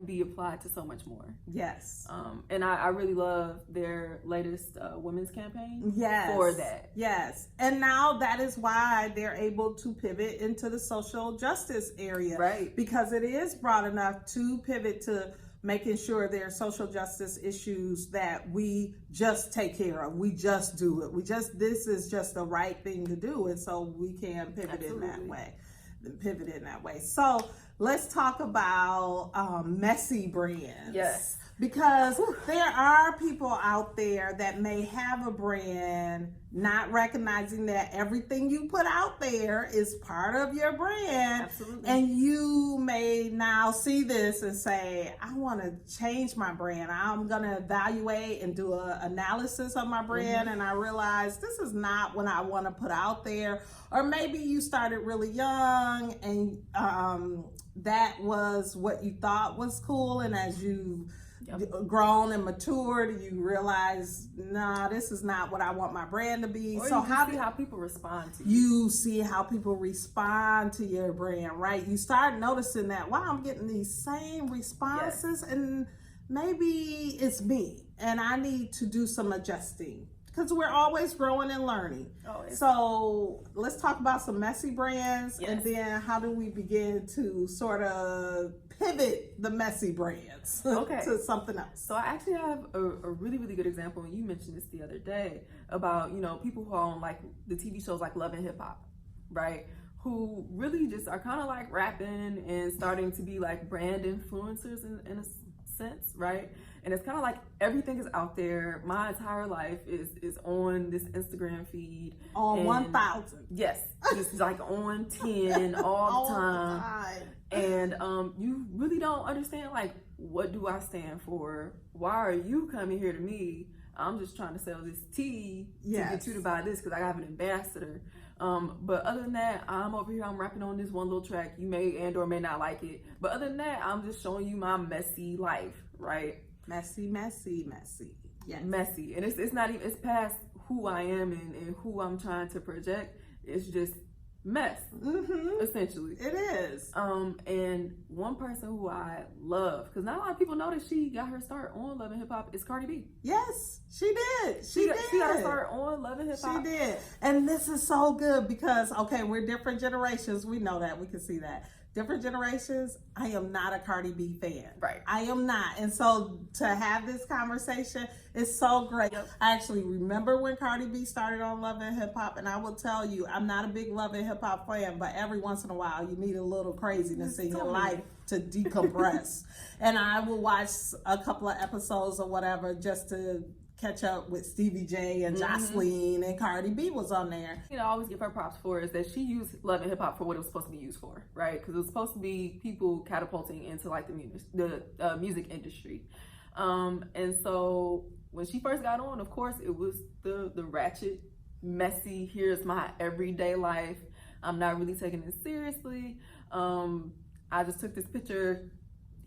be applied to so much more. Yes. And I really love their latest women's campaign. Yes. For that. Yes. And now that is why they're able to pivot into the social justice area. Right. Because it is broad enough to pivot to making sure there are social justice issues that we just take care of. We just do it. This is just the right thing to do. And so we can pivot in that way. So let's talk about messy brands. Yes. Because there are people out there that may have a brand not recognizing that everything you put out there is part of your brand. Absolutely. And you may now see this and say, I want to change my brand. I'm going to evaluate and do an analysis of my brand. And I realize this is not what I want to put out there. Or maybe you started really young and that was what you thought was cool. And as you grown and matured, you realize, nah, this is not what I want my brand to be. Or so you see how people respond to you. You see how people respond to your brand, right? You start noticing that, wow, I'm getting these same responses, and maybe it's me and I need to do some adjusting. Because we're always growing and learning. So let's talk about some messy brands, and then how do we begin to sort of pivot the messy brands to something else? So I actually have a really, really good example, and you mentioned this the other day, about, people who are on like the TV shows like Love and Hip Hop, right? Who really just are kind of like rapping and starting to be like brand influencers in a sense, right? And it's kind of like everything is out there. My entire life is on this Instagram feed. On 1,000. Yes, just like on 10 all the time. And you really don't understand, like, what do I stand for? Why are you coming here to me? I'm just trying to sell this tea to get you to buy this because I have an ambassador. But other than that, I'm over here, I'm rapping on this one little track. You may and or may not like it. But other than that, I'm just showing you my messy life, right? Messy, messy, messy. Yes. Messy. And it's not even, it's past who I am and who I'm trying to project. It's just mess, essentially. It is. And one person who I love, because not a lot of people know that she got her start on Love and Hip Hop, is Cardi B. Yes, she did. She got her start on Love and Hip Hop. She did. And this is so good because, we're different generations. We know that. We can see that. Different generations, I am not a Cardi B fan. Right. I am not. And so to have this conversation is so great. Yep. I actually remember when Cardi B started on Love and Hip Hop, and I will tell you, I'm not a big Love and Hip Hop fan, but every once in a while you need a little craziness in your life to decompress. And I will watch a couple of episodes or whatever just to catch up with Stevie J and Jocelyn, and Cardi B was on there. I always give her props for is that she used Love and Hip Hop for what it was supposed to be used for, right? Because it was supposed to be people catapulting into like the music industry. And so when she first got on, of course, it was the ratchet, messy, here's my everyday life. I'm not really taking it seriously. I just took this picture.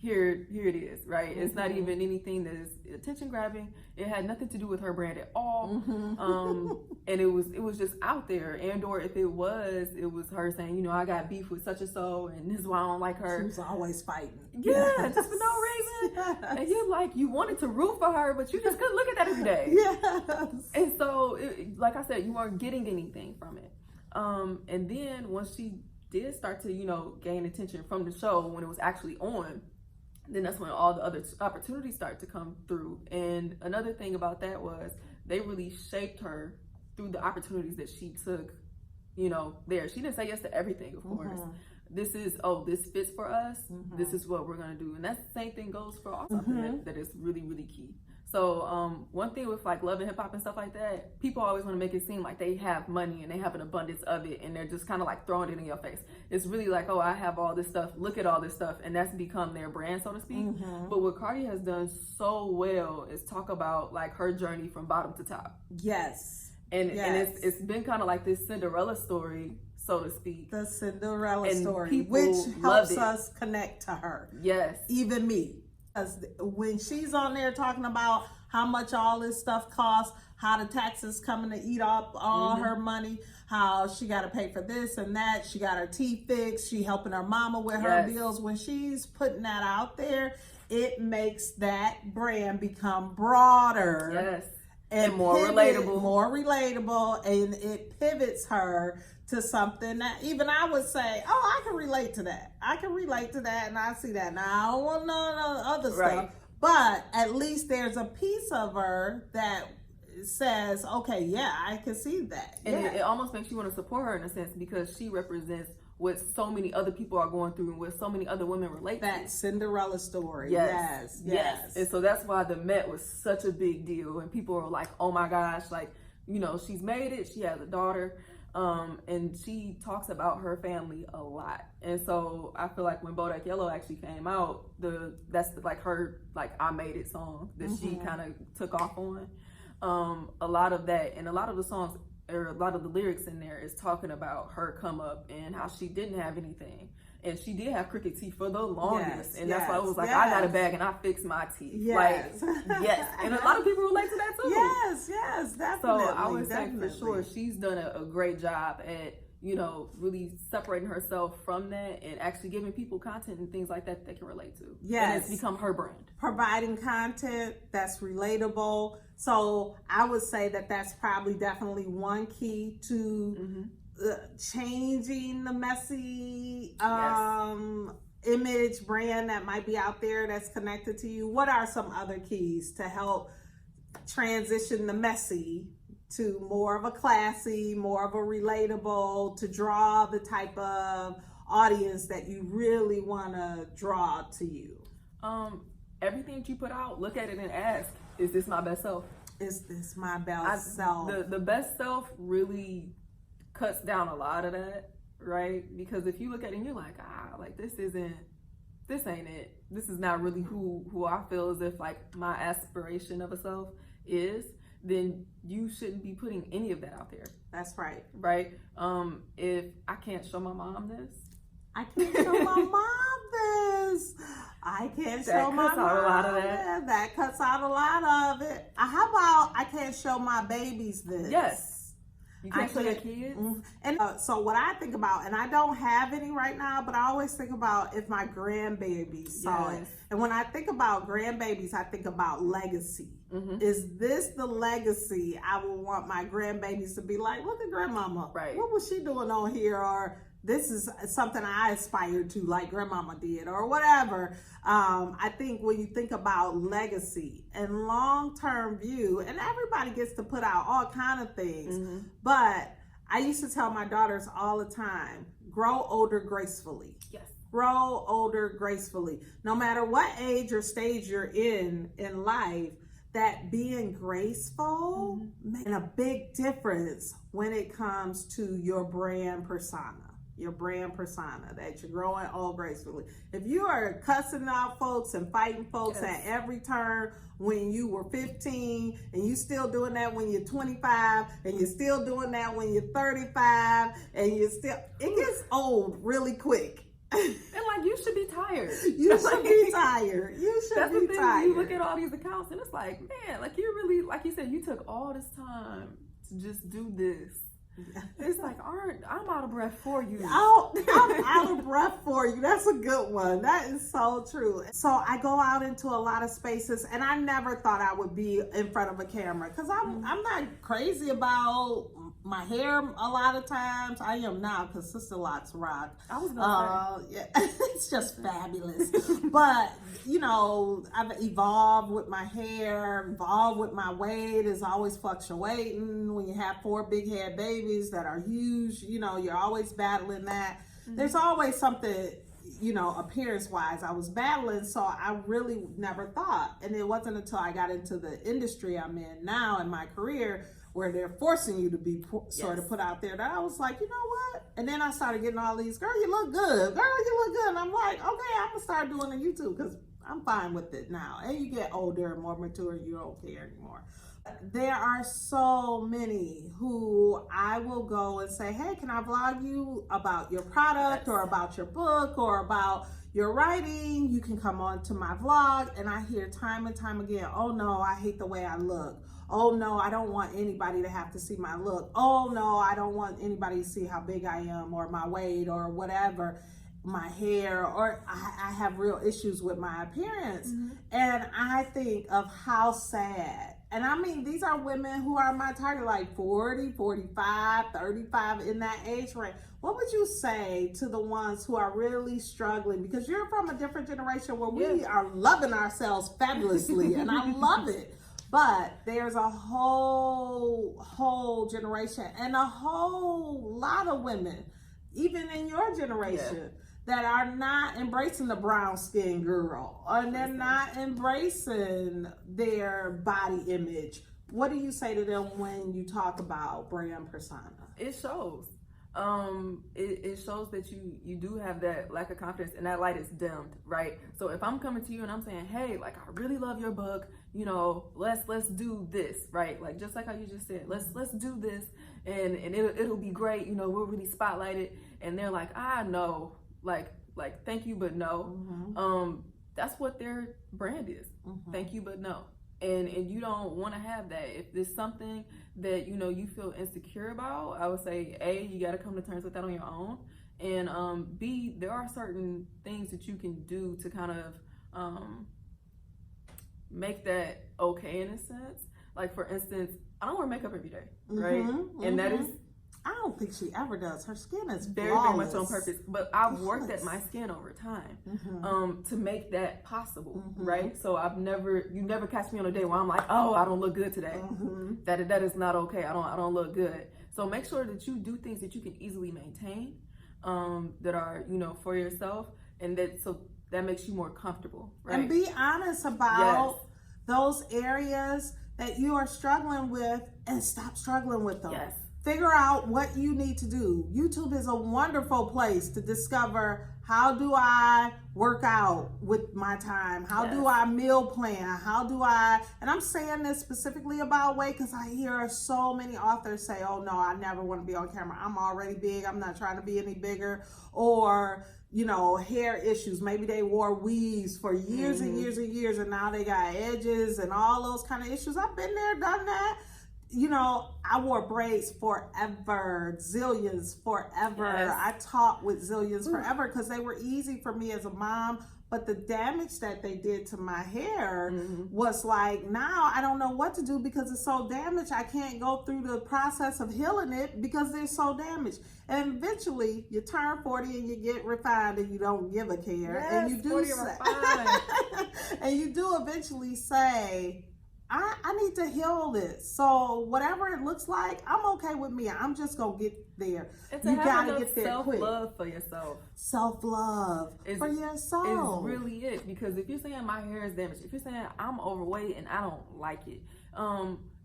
Here it is, right? It's not even anything that is attention grabbing. It had nothing to do with her brand at all. And it was just out there. And or if it was her saying, I got beef with such and so, and this is why I don't like her. She was always fighting. Yeah, just for no reason. Yes. And you're like, you wanted to root for her, but you just couldn't look at that every day. Yes. And so, like I said, you weren't getting anything from it. And then once she did start to, gain attention from the show when it was actually on, then that's when all the other opportunities start to come through. And another thing about that was they really shaped her through the opportunities that she took, there. She didn't say yes to everything, of course. This is, this fits for us. This is what we're going to do. And that's the same thing goes for all something that is really, really key. So one thing with like Love and Hip Hop and stuff like that, people always want to make it seem like they have money and they have an abundance of it and they're just kind of like throwing it in your face. It's really like, I have all this stuff, look at all this stuff, and that's become their brand, so to speak. But what Cardi has done so well is talk about like her journey from bottom to top. Yes. And it's been kind of like this Cinderella story, so to speak. The Cinderella and story, which helps us connect to her. Yes. Even me. Because when she's on there talking about how much all this stuff costs, how the taxes coming to eat up all her money, how she got to pay for this and that, she got her teeth fixed, she helping her mama with her bills. When she's putting that out there, it makes that brand become broader. Yes. And more relatable. More relatable, and it pivots her to something that even I would say, oh, I can relate to that. I can relate to that, and I see that. Now, I don't want none of the other stuff, but at least there's a piece of her that says, okay, yeah, I can see that. And it almost makes you want to support her in a sense, because she represents what so many other people are going through and what so many other women relate that to. Cinderella story. Yes. And so that's why the Met was such a big deal. And people were like, oh my gosh, like, you know, she's made it. She has a daughter. And she talks about her family a lot. And so I feel like when Bodak Yellow actually came out, that's like her, like, I Made It song that she kind of took off on. A lot of that, and a lot of the songs, or a lot of the lyrics in there is talking about her come up and how she didn't have anything. And she did have crooked teeth for the longest. And that's why it was like, I got a bag and I fixed my teeth. Yes. Like, yes. And a lot of people relate to that too. Yes, definitely. So I would say for sure she's done a great job at, you know, really separating herself from that and actually giving people content and things like that they can relate to. Yes. And it's become her brand. Providing content that's relatable. So I would say that that's probably definitely one key to changing the messy image brand that might be out there that's connected to you. What are some other keys to help transition the messy to more of a classy, more of a relatable, to draw the type of audience that you really want to draw to you? Everything that you put out, look at it and ask, is this my best self? Is this my best self? The best self really cuts down a lot of that, right? Because if you look at it and you're like, like this ain't it. This is not really who I feel as if like my aspiration of a self is, then you shouldn't be putting any of that out there. That's right. Right? If I can't show my mom this, I can't show my mom this. I can't show my mom a lot of that. That cuts out a lot of it. How about I can't show my babies this? Yes. You can't show your kids. And so what I think about, and I don't have any right now, but I always think about if my grandbabies saw it. And when I think about grandbabies, I think about legacy. Is this the legacy I will want my grandbabies to be like, look at grandmama. Right. What was she doing on here? Or this is something I aspired to, like grandmama did, or whatever. I think when you think about legacy and long-term view, and everybody gets to put out all kind of things, but I used to tell my daughters all the time, grow older gracefully. Yes. Grow older gracefully. No matter what age or stage you're in life, that being graceful makes a big difference when it comes to your brand persona. Your brand persona, that you're growing old gracefully. If you are cussing out folks and fighting folks at every turn when you were 15, and you still doing that when you're 25, and you're still doing that when you're 35, and it gets old really quick. And like, you should be tired. You should be tired. You should That's be the thing. tired. You look at all these accounts and it's like, man, like you really, like you said, you took all this time to just do this. It's like, I'm out of breath for you. I'm out of breath for you. That's a good one. That is so true. So I go out into a lot of spaces, and I never thought I would be in front of a camera because I'm not crazy about my hair a lot of times. I am now because Sister Locks rock. I was gonna say. Yeah, it's just fabulous. But, you know, I've evolved with my hair, evolved with my weight is always fluctuating. When you have 4 big head babies that are huge, you know, you're always battling that. There's always something, you know, appearance wise I was battling. So I really never thought. And it wasn't until I got into the industry I'm in now in my career where they're forcing you to be sort of put out there that I was like, you know what? And then I started getting all these, girl, you look good. Girl, you look good. And I'm like, okay, I'm going to start doing the YouTube because I'm fine with it now. And you get older and more mature, you don't care anymore. There are so many who I will go and say, hey, can I vlog you about your product or about your book or about your writing? You can come on to my vlog. And I hear time and time again, oh no, I hate the way I look. Oh no, I don't want anybody to have to see my look. Oh no, I don't want anybody to see how big I am or my weight or whatever. my hair, or I have real issues with my appearance. Mm-hmm. And I think of how sad. And I mean, these are women who are my target, like 40, 45, 35, in that age range. What would you say to the ones who are really struggling? Because you're from a different generation where we are loving ourselves fabulously, and I love it. But there's a whole generation and a whole lot of women, even in your generation, that are not embracing the brown skin girl, and they're not embracing their body image. What do you say to them when you talk about brand persona? It shows. It shows that you do have that lack of confidence, and that light is dimmed, right? So if I'm coming to you and I'm saying, hey, like, I really love your book, you know, let's do this, right? Like, just like how you just said, let's do this, and it'll be great, you know, we'll really spotlight it. And they're like, no, like thank you but no. Mm-hmm. That's what their brand is. Mm-hmm. Thank you but no. And you don't want to have that. If there's something that, you know, you feel insecure about, I would say, A, you got to come to terms with that on your own. And B, there are certain things that you can do to kind of make that okay, in a sense. Like, for instance, I don't wear makeup every day, right? Mm-hmm. And that is, I don't think she ever does. Her skin is very flawless. much on purpose. But I've worked at my skin over time to make that possible, right? So you never catch me on a day where I'm like, oh, I don't look good today. That is not okay. I don't look good. So make sure that you do things that you can easily maintain, that are, you know, for yourself, and that makes you more comfortable, right? And be honest about those areas that you are struggling with, and stop struggling with them. Yes. Figure out what you need to do. YouTube is a wonderful place to discover, how do I work out with my time? How do I meal plan? And I'm saying this specifically about weight because I hear so many authors say, oh no, I never want to be on camera. I'm already big. I'm not trying to be any bigger. Or, you know, hair issues. Maybe they wore weaves for years and years and years, and now they got edges and all those kind of issues. I've been there, done that. You know, I wore braids forever, zillions forever. I taught with zillions forever because they were easy for me as a mom. But the damage that they did to my hair was like, now I don't know what to do because it's so damaged. I can't go through the process of healing it because they're so damaged. And eventually you turn 40 and you get refined and you don't give a care. Yes, and you do and you do eventually say, I need to heal this. So whatever it looks like, I'm okay with me. I'm just gonna get there. And to gotta get there self-love for yourself. Self-love for yourself. Is really it. Because if you're saying my hair is damaged, if you're saying I'm overweight and I don't like it,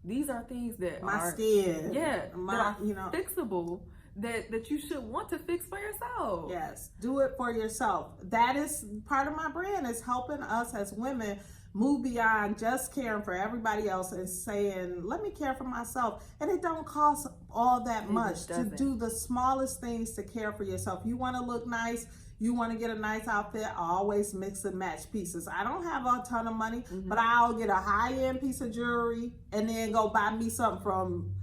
these are things that my skin, that are fixable. That you should want to fix for yourself. Yes, do it for yourself. That is part of my brand, is helping us as women move beyond just caring for everybody else and saying, let me care for myself. And it don't cost all that much to do the smallest things to care for yourself. You want to look nice, you want to get a nice outfit, I always mix and match pieces. I don't have a ton of money, but I'll get a high-end piece of jewelry and then go buy me something from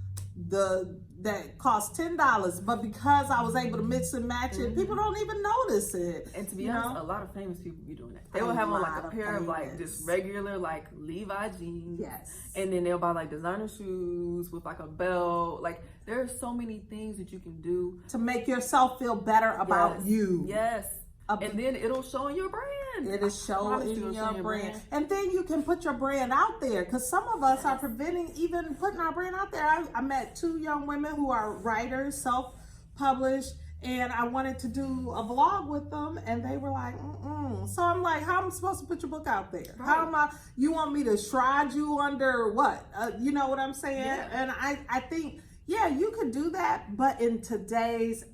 that cost $10, but because I was able to mix and match it, people don't even notice it. And to be honest, a lot of famous people be doing that. They will have on like a pair of like just regular like Levi jeans, and then they'll buy like designer shoes with like a belt. Like, there's so many things that you can do to make yourself feel better about you. Yes. And then it'll show in your brand. It'll show in your brand. And then you can put your brand out there, because some of us are preventing even putting our brand out there. I met 2 young women who are writers, self-published, and I wanted to do a vlog with them, and they were like, So I'm like, how am I supposed to put your book out there? Right. How am I, you want me to shroud you under what? You know what I'm saying? Yeah. And I think, you could do that, but in today's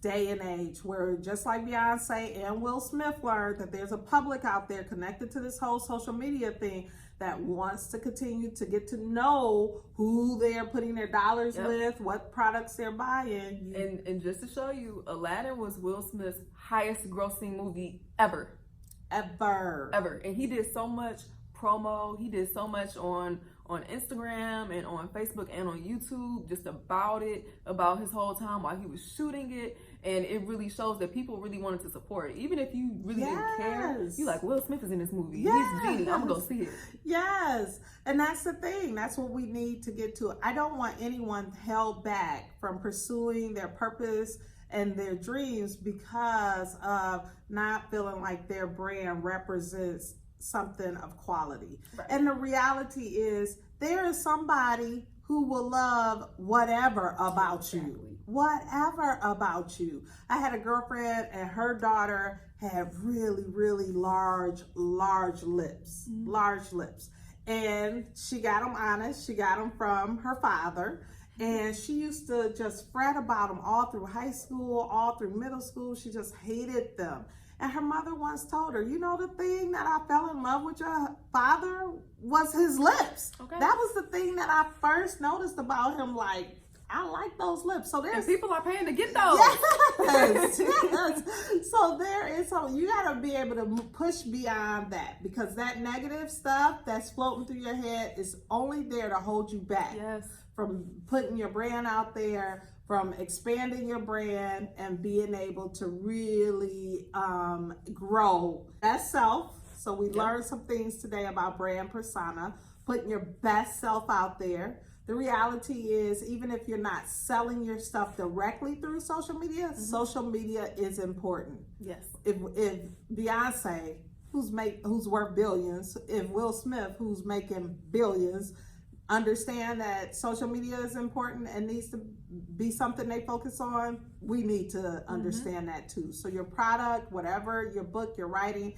day and age, where just like Beyonce and Will Smith learned that there's a public out there connected to this whole social media thing that wants to continue to get to know who they're putting their dollars with, what products they're buying. And just to show you, Aladdin was Will Smith's highest grossing movie ever. And he did so much promo, he did so much on on Instagram and on Facebook and on YouTube just about his whole time while he was shooting it. And it really shows that people really wanted to support it. Even if you really didn't care, you like, Will Smith is in this movie. He's Genie. I'm going to go see it. Yes. And that's the thing. That's what we need to get to. I don't want anyone held back from pursuing their purpose and their dreams because of not feeling like their brand represents something of quality. Right. And the reality is there is somebody who will love whatever about you. Whatever about you. I had a girlfriend and her daughter had really, really large lips. Large lips. And she got them honest. She got them from her father. And she used to just fret about them all through high school, all through middle school. She just hated them. And her mother once told her, you know, the thing that I fell in love with your father was his lips. Okay. That was the thing that I first noticed about him. Like, I like those lips. So there's, and people are paying to get those. Yes, yes. So there is something, you got to be able to push beyond that, because that negative stuff that's floating through your head is only there to hold you back. Yes. From putting your brand out there, from expanding your brand and being able to really grow as self. So we learned some things today about brand persona, putting your best self out there. The reality is, even if you're not selling your stuff directly through social media, social media is important. Yes. If Beyonce, who's worth billions, if Will Smith, who's making billions, understand that social media is important and needs to be something they focus on, we need to understand that too. So your product, whatever, your book, your writing,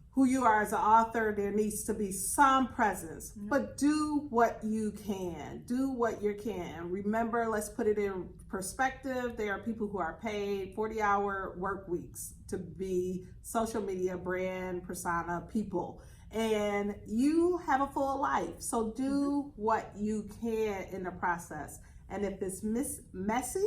who you are as an author, there needs to be some presence, but do what you can. Do what you can. Remember, let's put it in perspective. There are people who are paid 40-hour work weeks to be social media brand persona people. And you have a full life. So do what you can in the process. And if it's messy,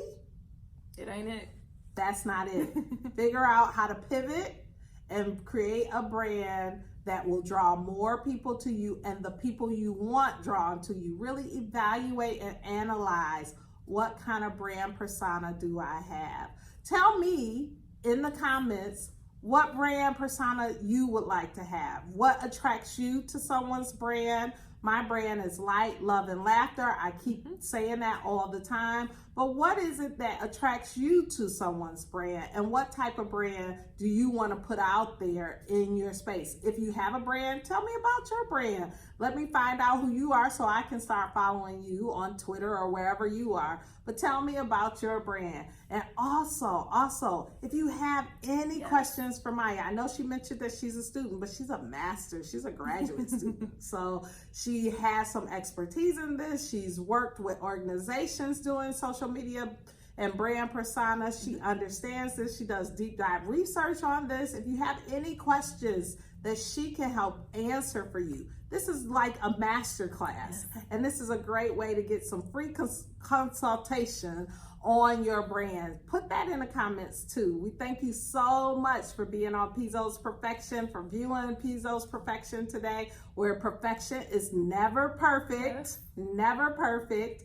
it ain't it. That's not it. Figure out how to pivot and create a brand that will draw more people to you and the people you want drawn to you. Really evaluate and analyze, what kind of brand persona do I have? Tell me in the comments what brand persona you would like to have. What attracts you to someone's brand? My brand is light, love, and laughter. I keep saying that all the time. But what is it that attracts you to someone's brand? And what type of brand do you want to put out there in your space? If you have a brand, tell me about your brand. Let me find out who you are so I can start following you on Twitter or wherever you are. But tell me about your brand. And also, if you have any questions for Maya, I know she mentioned that she's a student, but she's a master. She's a graduate student. So she has some expertise in this. She's worked with organizations doing social media and brand persona. She understands this. She does deep dive research on this. If you have any questions that she can help answer for you, this is like a master class. And this is a great way to get some free consultation on your brand. Put that in the comments too. We thank you so much for being on Pizzo's Perfection, for viewing Pizzo's Perfection today, where perfection is never perfect, never perfect.